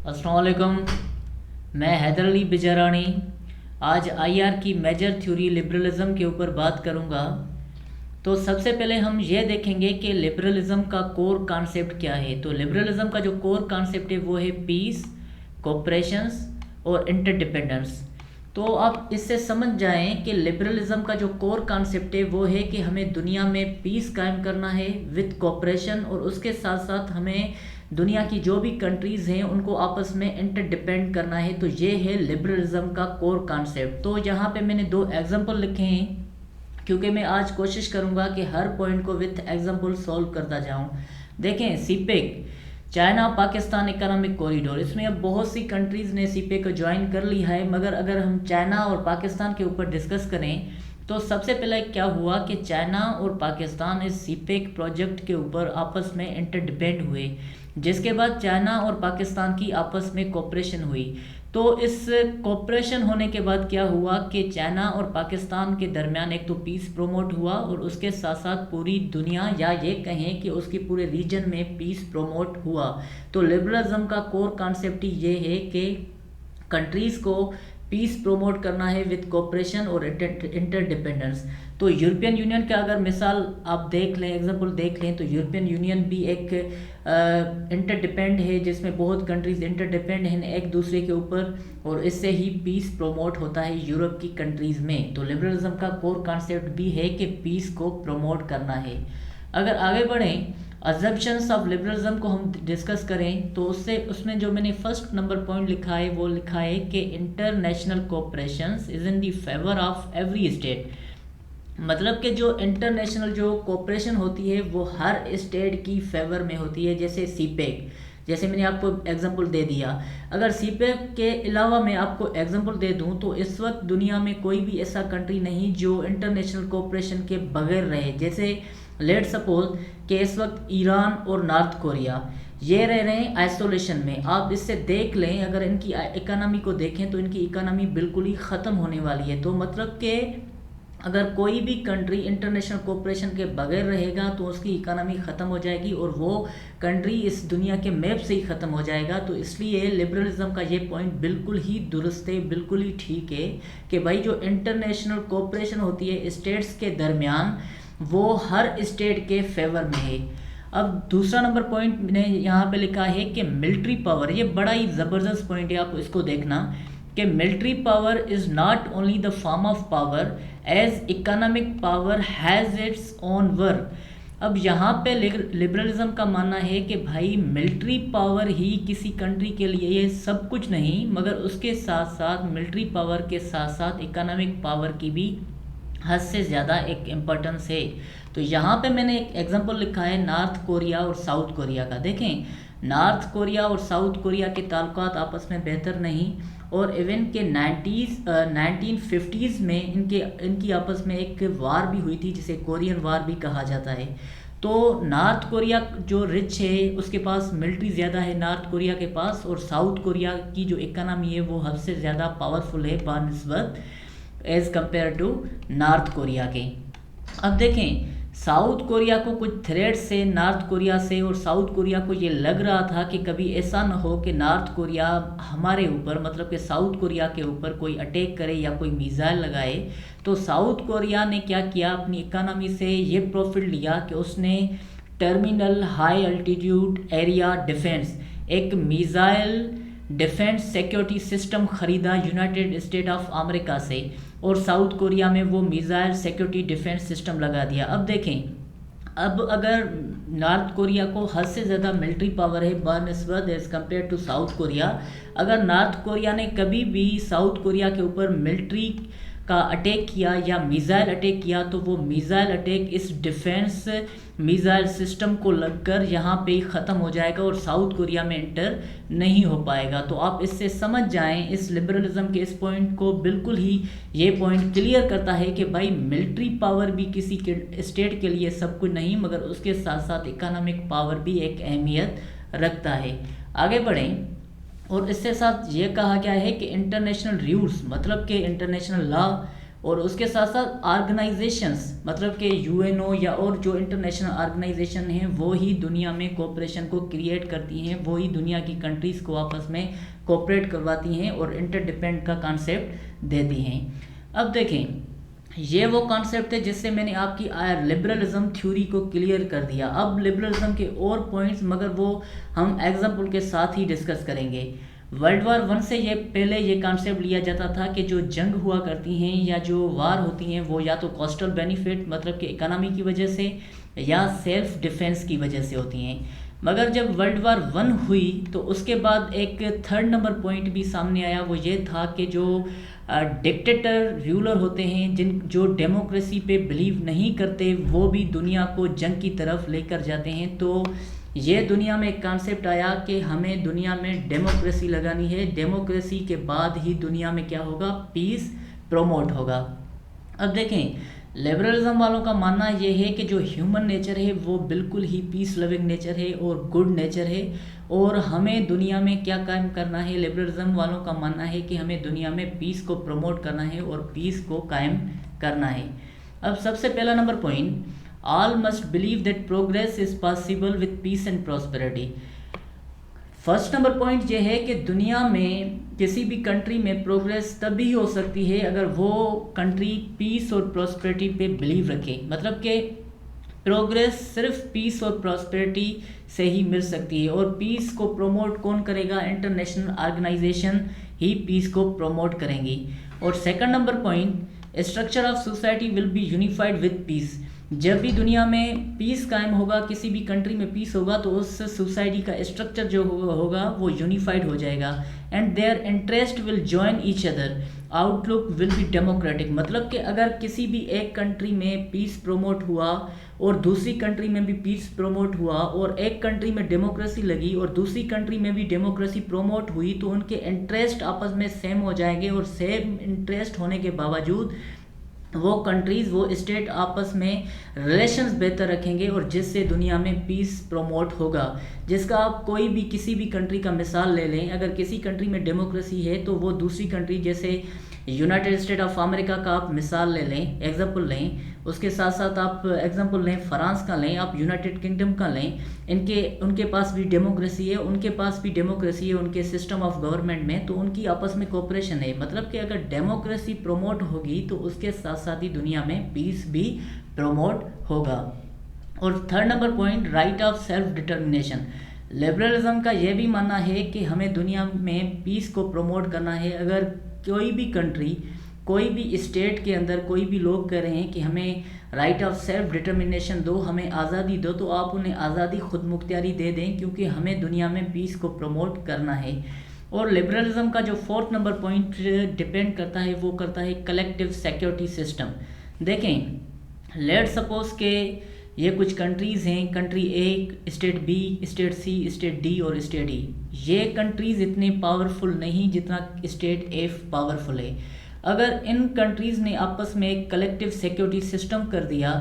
अस्सलाम वालेकुम। मैं हैदर अली बिजारानी आज आईआर की मेजर थ्योरी लिबरलिज़म के ऊपर बात करूंगा। तो सबसे पहले हम ये देखेंगे कि लिबरलिज़म का कोर कॉन्सेप्ट क्या है। तो लिबरलिज़म का जो कोर कॉन्सेप्ट है वो है पीस, कोऑपरेशंस और इंटरडिपेंडेंस। तो आप इससे समझ जाएं कि लिबरलिज़म का जो कोर कॉन्सेप्ट है वो है कि हमें दुनिया में पीस कायम करना है विद कोऑपरेशन, और उसके साथ साथ हमें दुनिया की जो भी कंट्रीज़ हैं उनको आपस में इंटरडिपेंड करना है। तो ये है लिबरलिज़म का कोर कॉन्सेप्ट। तो यहाँ पे मैंने दो एग्जांपल लिखे हैं क्योंकि मैं आज कोशिश करूँगा कि हर पॉइंट को विथ एग्जांपल सॉल्व करता जाऊँ। देखें, CPEC China Pakistan economic corridor, इसमें अब बहुत सी कंट्रीज़ ने सीपेक को ज्वाइन कर लिया है, मगर अगर हम चाइना और पाकिस्तान के ऊपर डिस्कस करें तो सबसे पहले क्या हुआ कि चाइना और पाकिस्तान इस सीपेक प्रोजेक्ट के ऊपर आपस में इंटरडिपेंड हुए, जिसके बाद चाइना और पाकिस्तान की आपस में कोऑपरेशन हुई। तो इस कोऑपरेशन होने के बाद क्या हुआ कि चाइना और पाकिस्तान के दरमियान एक तो पीस प्रोमोट हुआ और उसके साथ साथ पूरी दुनिया, या ये कहें कि उसकी पूरे रीजन में पीस प्रोमोट हुआ। तो लिबरलिज्म का कोर कॉन्सेप्ट ये है कि कंट्रीज़ को पीस प्रोमोट करना है विद कोऑपरेशन और इंटरडिपेंडेंस। तो यूरोपियन यूनियन का अगर मिसाल आप देख लें, एग्जांपल देख लें, तो यूरोपियन यूनियन भी एक इंटरडिपेंड है, जिसमें बहुत कंट्रीज इंटरडिपेंड हैं एक दूसरे के ऊपर, और इससे ही पीस प्रोमोट होता है यूरोप की कंट्रीज़ में। तो लिबरलिज्म का कोर कॉन्सेप्ट भी है कि पीस को प्रमोट करना है। अगर आगे बढ़ें, अजम्पशंस ऑफ लिबरलिज्म को हम डिस्कस करें तो उसमें जो मैंने फर्स्ट नंबर पॉइंट लिखा है वो लिखा है कि international cooperations is in the favour of every state. मतलब कि जो इंटरनेशनल जो कोऑपरेशन होती है वो हर स्टेट की फेवर में होती है। जैसे सीपेक, जैसे मैंने आपको एग्जांपल दे दिया। अगर सीपेक के अलावा मैं आपको एग्जांपल दे दूं तो इस वक्त दुनिया में कोई भी ऐसा कंट्री नहीं जो इंटरनेशनल कोऑपरेशन के बगैर रहे। जैसे लेट सपोज कि इस वक्त ईरान और नॉर्थ कोरिया ये रह रहे हैं आइसोलेशन में। आप इससे देख लें, अगर इनकी इकोनॉमी को देखें तो इनकी इकोनॉमी बिल्कुल ही ख़त्म होने वाली है। तो मतलब कि अगर कोई भी कंट्री इंटरनेशनल कोऑपरेशन के बगैर रहेगा तो उसकी इकोनॉमी ख़त्म हो जाएगी और वो कंट्री इस दुनिया के मैप से ही ख़त्म हो जाएगा। तो इसलिए लिबरलिज्म का ये पॉइंट बिल्कुल ही दुरुस्त है, बिल्कुल ही ठीक है कि भाई जो इंटरनेशनल कोऑपरेशन होती है स्टेट्स के दरमियान वो हर स्टेट के फेवर में है। अब दूसरा नंबर पॉइंट मैंने यहाँ पे लिखा है कि मिलिट्री पावर, ये बड़ा ही ज़बरदस्त पॉइंट है, आप इसको देखना कि military power is not only the form of power as economic power has its own work. अब यहाँ पे लिबरलिज्म का मानना है कि भाई मिलिट्री पावर ही किसी कंट्री के लिए ये सब कुछ नहीं, मगर उसके साथ साथ मिलिट्री पावर के साथ साथ इकोनॉमिक पावर की भी हद से ज़्यादा एक इम्पोर्टेंस है। तो यहाँ पे मैंने एक एग्जांपल लिखा है नॉर्थ कोरिया और साउथ कोरिया का। देखें, नॉर्थ कोरिया और साउथ कोरिया के ताल्लुकात आपस में बेहतर नहीं, और इवन के 1950s में इनकी आपस में एक वार भी हुई थी जिसे कोरियन वार भी कहा जाता है। तो नॉर्थ कोरिया जो रिच है उसके पास मिलिट्री ज़्यादा है नॉर्थ कोरिया के पास, और साउथ कोरिया की जो इकोनॉमी है वो हद से ज़्यादा पावरफुल है बानिस्बत as compare to North Korea के। अब देखें, साउथ कोरिया को कुछ थ्रेट से नॉर्थ कोरिया से, और साउथ कोरिया को ये लग रहा था कि कभी ऐसा न हो कि नॉर्थ कोरिया हमारे ऊपर, मतलब कि साउथ कोरिया के ऊपर कोई अटैक करे या कोई मिसाइल लगाए। तो साउथ कोरिया ने क्या किया, अपनी इकोनॉमी से ये प्रॉफिट लिया कि उसने terminal high altitude area defence, एक मिसाइल डिफेंस सिक्योरिटी सिस्टम ख़रीदा यूनाइटेड स्टेट ऑफ अमेरिका से, और साउथ कोरिया में वो मिसाइल सिक्योरिटी डिफेंस सिस्टम लगा दिया। अब देखें, अब अगर नॉर्थ कोरिया को हद से ज़्यादा मिलिट्री पावर है बानिस्बत as compare to South Korea, अगर नॉर्थ कोरिया ने कभी भी साउथ कोरिया के ऊपर मिलिट्री का अटैक किया या मिसाइल अटैक किया तो वो मिसाइल अटैक इस डिफेंस मिसाइल सिस्टम को लगकर यहाँ पे ही ख़त्म हो जाएगा और साउथ कोरिया में इंटर नहीं हो पाएगा। तो आप इससे समझ जाएं, इस लिबरलिज्म के इस पॉइंट को बिल्कुल ही ये पॉइंट क्लियर करता है कि भाई मिलिट्री पावर भी किसी के स्टेट के लिए सब कुछ नहीं, मगर उसके साथ साथ इकोनॉमिक पावर भी एक अहमियत रखता है। आगे बढ़ें, और इससे साथ ये कहा गया है कि इंटरनेशनल रूल्स, मतलब कि इंटरनेशनल लॉ और उसके साथ साथ ऑर्गेनाइजेशंस, मतलब कि यूएनओ या और जो इंटरनेशनल ऑर्गेनाइजेशन हैं वो ही दुनिया में कोऑपरेशन को क्रिएट करती हैं, वो ही दुनिया की कंट्रीज़ को आपस में कोऑपरेट करवाती हैं और इंटरडिपेंड का कॉन्सेप्ट देती हैं। अब देखें, ये वो कॉन्सेप्ट है जिससे मैंने आपकी लिबरलिज्म थ्योरी को क्लियर कर दिया। अब लिबरलिज्म के और पॉइंट्स मगर वो हम एग्जाम्पल के साथ ही डिस्कस करेंगे। वर्ल्ड वार 1 से ये पहले ये कॉन्सेप्ट लिया जाता था कि जो जंग हुआ करती हैं या जो वार होती हैं वो या तो कोस्टल बेनिफिट मतलब कि इकोनॉमी की वजह से या सेल्फ डिफेंस की वजह से होती हैं। मगर जब वर्ल्ड वार 1 हुई तो उसके बाद एक थर्ड नंबर पॉइंट भी सामने आया, वो ये था कि जो डिक्टेटर रूलर होते हैं जो डेमोक्रेसी पे बिलीव नहीं करते वो भी दुनिया को जंग की तरफ लेकर जाते हैं। तो ये दुनिया में एक कॉन्सेप्ट आया कि हमें दुनिया में डेमोक्रेसी लगानी है, डेमोक्रेसी के बाद ही दुनिया में क्या होगा, पीस प्रमोट होगा। अब देखें, लिबरलिज्म वालों का मानना ये है कि जो ह्यूमन नेचर है वो बिल्कुल ही पीस लविंग नेचर है और गुड नेचर है और हमें दुनिया में क्या कायम करना है। लिबरलिज्म वालों का मानना है कि हमें दुनिया में पीस को प्रमोट करना है और पीस को कायम करना है। अब सबसे पहला number point, all must believe that progress is possible with peace and prosperity. First number point ये है कि दुनिया में किसी भी कंट्री में प्रोग्रेस तभी हो सकती है अगर वो कंट्री पीस और प्रॉस्पेरिटी पे बिलीव रखे। मतलब कि प्रोग्रेस सिर्फ पीस और प्रॉस्पेरिटी से ही मिल सकती है और पीस को प्रमोट कौन करेगा, इंटरनेशनल ऑर्गेनाइजेशन ही पीस को प्रमोट करेंगी। और second number point, structure of society will be unified with piece. जब भी दुनिया में पीस कायम होगा, किसी भी कंट्री में पीस होगा तो उस सोसाइटी का स्ट्रक्चर जो होगा वो यूनिफाइड हो जाएगा and their interest will join each other, outlook will be democratic. मतलब कि अगर किसी भी एक कंट्री में पीस प्रमोट हुआ और दूसरी कंट्री में भी पीस प्रमोट हुआ और एक कंट्री में डेमोक्रेसी लगी और दूसरी कंट्री में भी डेमोक्रेसी प्रमोट हुई तो उनके इंटरेस्ट आपस में सेम हो जाएंगे और सेम इंटरेस्ट होने के बावजूद वो कंट्रीज़, वो स्टेट आपस में रिलेशंस बेहतर रखेंगे और जिससे दुनिया में पीस प्रमोट होगा। जिसका आप कोई भी किसी भी कंट्री का मिसाल ले लें, अगर किसी कंट्री में डेमोक्रेसी है तो वो दूसरी कंट्री जैसे यूनाइटेड स्टेट ऑफ अमेरिका का आप मिसाल ले लें, एग्जांपल लें, उसके साथ साथ आप एग्जांपल लें फ्रांस का लें, आप यूनाइटेड किंगडम का लें, उनके पास भी डेमोक्रेसी है, उनके पास भी डेमोक्रेसी है उनके सिस्टम ऑफ गवर्नमेंट में, तो उनकी आपस में कोऑपरेशन है। मतलब कि अगर डेमोक्रेसी प्रमोट होगी तो उसके साथ साथ ही दुनिया में पीस भी प्रमोट होगा। और third number point, right of self determination. Liberalism का यह भी मानना है कि हमें दुनिया में पीस को प्रमोट करना है। अगर कोई भी कंट्री, कोई भी स्टेट के अंदर कोई भी लोग कह रहे हैं कि हमें राइट ऑफ सेल्फ डिटर्मिनेशन दो, हमें आज़ादी दो, तो आप उन्हें आज़ादी खुद मुख्तियारी दे दें क्योंकि हमें दुनिया में पीस को प्रमोट करना है। और लिबरलिज्म का जो फोर्थ नंबर पॉइंट डिपेंड करता है वो करता है कलेक्टिव सिक्योरिटी सिस्टम। देखें, लेट सपोज के ये कुछ कंट्रीज़ हैं, कंट्री ए, स्टेट बी, स्टेट सी, स्टेट डी और स्टेट ई। ये कंट्रीज़ इतने पावरफुल नहीं जितना स्टेट एफ पावरफुल है। अगर इन कंट्रीज़ ने आपस में एक कलेक्टिव सिक्योरिटी सिस्टम कर दिया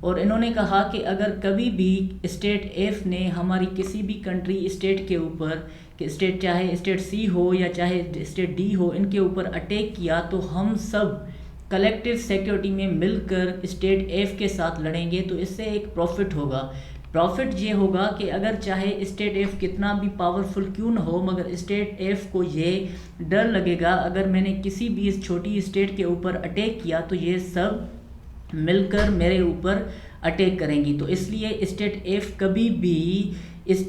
और इन्होंने कहा कि अगर कभी भी स्टेट एफ ने हमारी किसी भी कंट्री स्टेट के ऊपर, कि स्टेट चाहे स्टेट सी हो या चाहे स्टेट डी हो, इनके ऊपर अटैक किया तो हम सब कलेक्टिव सिक्योरिटी में मिलकर स्टेट एफ के साथ लड़ेंगे। तो इससे एक प्रॉफिट होगा। प्रॉफिट ये होगा कि अगर चाहे स्टेट एफ कितना भी पावरफुल क्यों न हो, मगर स्टेट एफ को ये डर लगेगा अगर मैंने किसी भी इस छोटी स्टेट के ऊपर अटैक किया तो ये सब मिलकर मेरे ऊपर अटैक करेंगी। तो इसलिए स्टेट एफ कभी भी इस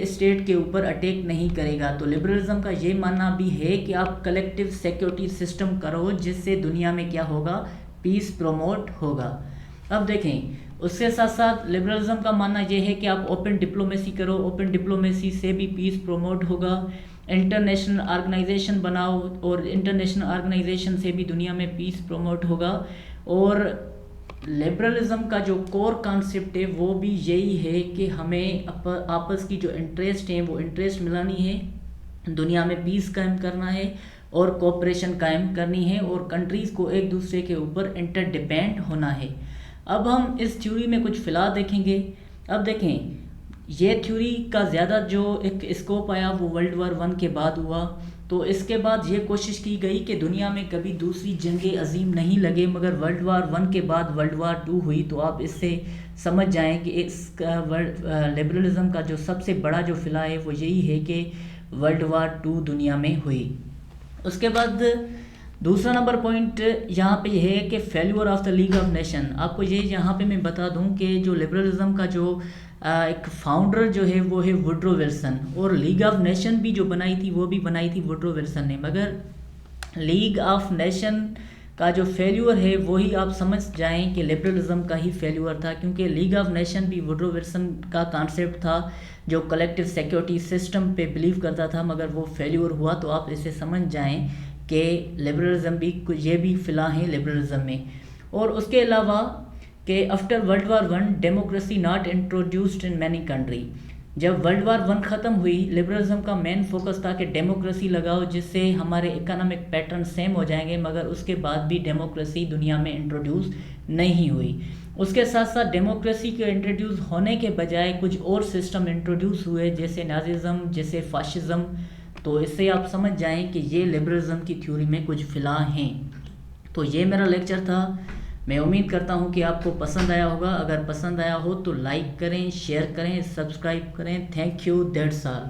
स्टेट के ऊपर अटैक नहीं करेगा। तो लिबरलिज्म का ये मानना भी है कि आप कलेक्टिव सिक्योरिटी सिस्टम करो जिससे दुनिया में क्या होगा, पीस प्रमोट होगा। अब देखें, उसके साथ साथ लिबरलिज्म का मानना यह है कि आप ओपन डिप्लोमेसी करो, ओपन डिप्लोमेसी से भी पीस प्रमोट होगा। इंटरनेशनल ऑर्गेनाइजेशन बनाओ और इंटरनेशनल ऑर्गेनाइजेशन से भी दुनिया में पीस प्रमोट होगा। और लिबरलिज्म का जो कोर कॉन्सेप्ट है वो भी यही है कि हमें आपस की जो इंटरेस्ट हैं वो इंटरेस्ट मिलानी है, दुनिया में पीस कायम करना है और कोऑपरेशन कायम करनी है और कंट्रीज़ को एक दूसरे के ऊपर इंटरडिपेंड होना है। अब हम इस थ्योरी में कुछ फिलहाल देखेंगे। अब देखें, ये थ्योरी का ज़्यादा जो एक स्कोप आया वो वर्ल्ड वार वन के बाद हुआ। तो इसके बाद ये कोशिश की गई कि दुनिया में कभी दूसरी जंग अजीम नहीं लगे, मगर वर्ल्ड वार वन के बाद वर्ल्ड वार टू हुई। तो आप इससे समझ जाएं कि इसका लिबरलिज़म का जो सबसे बड़ा जो फिला है वो यही है कि वर्ल्ड वार टू दुनिया में हुई। उसके बाद दूसरा नंबर पॉइंट यहाँ पे है कि failure of the league of nation. आपको ये यहाँ पे मैं बता दूँ कि जो लिबरलिज़म का जो एक फाउंडर जो है वो है वुड्रो विल्सन, और लीग ऑफ नेशन भी जो बनाई थी वो भी बनाई थी वुड्रो विल्सन ने। मगर लीग ऑफ नेशन का जो फेल्यूर है वही आप समझ जाएं कि लिबरलिज़म का ही फेल्यूर था, क्योंकि लीग ऑफ नेशन भी वुड्रो विल्सन का कॉन्सेप्ट था जो कलेक्टिव सिक्योरिटी सिस्टम पे बिलीव करता था, मगर वो फेल्यूर हुआ। तो आप इसे समझ जाएं कि लिबरलिज़म भी ये भी फिला है लिबरलिज़म में। और उसके अलावा कि after world war one democracy not introduced in many country. जब वर्ल्ड वार वन ख़त्म हुई, लिबरलिज़म का मेन फोकस था कि डेमोक्रेसी लगाओ जिससे हमारे इकोनॉमिक पैटर्न सेम हो जाएंगे, मगर उसके बाद भी डेमोक्रेसी दुनिया में इंट्रोड्यूस नहीं हुई। उसके साथ साथ डेमोक्रेसी के इंट्रोड्यूस होने के बजाय कुछ और सिस्टम इंट्रोड्यूस हुए, जैसे नाजिज़म, जैसे फाशिज़म। तो इससे आप समझ जाएं कि ये लिबरलिज़म की थ्योरी में कुछ फिला हैं। तो ये मेरा लेक्चर था। मैं उम्मीद करता हूँ कि आपको पसंद आया होगा। अगर पसंद आया हो तो लाइक करें, शेयर करें, सब्सक्राइब करें। Thank you, that's all.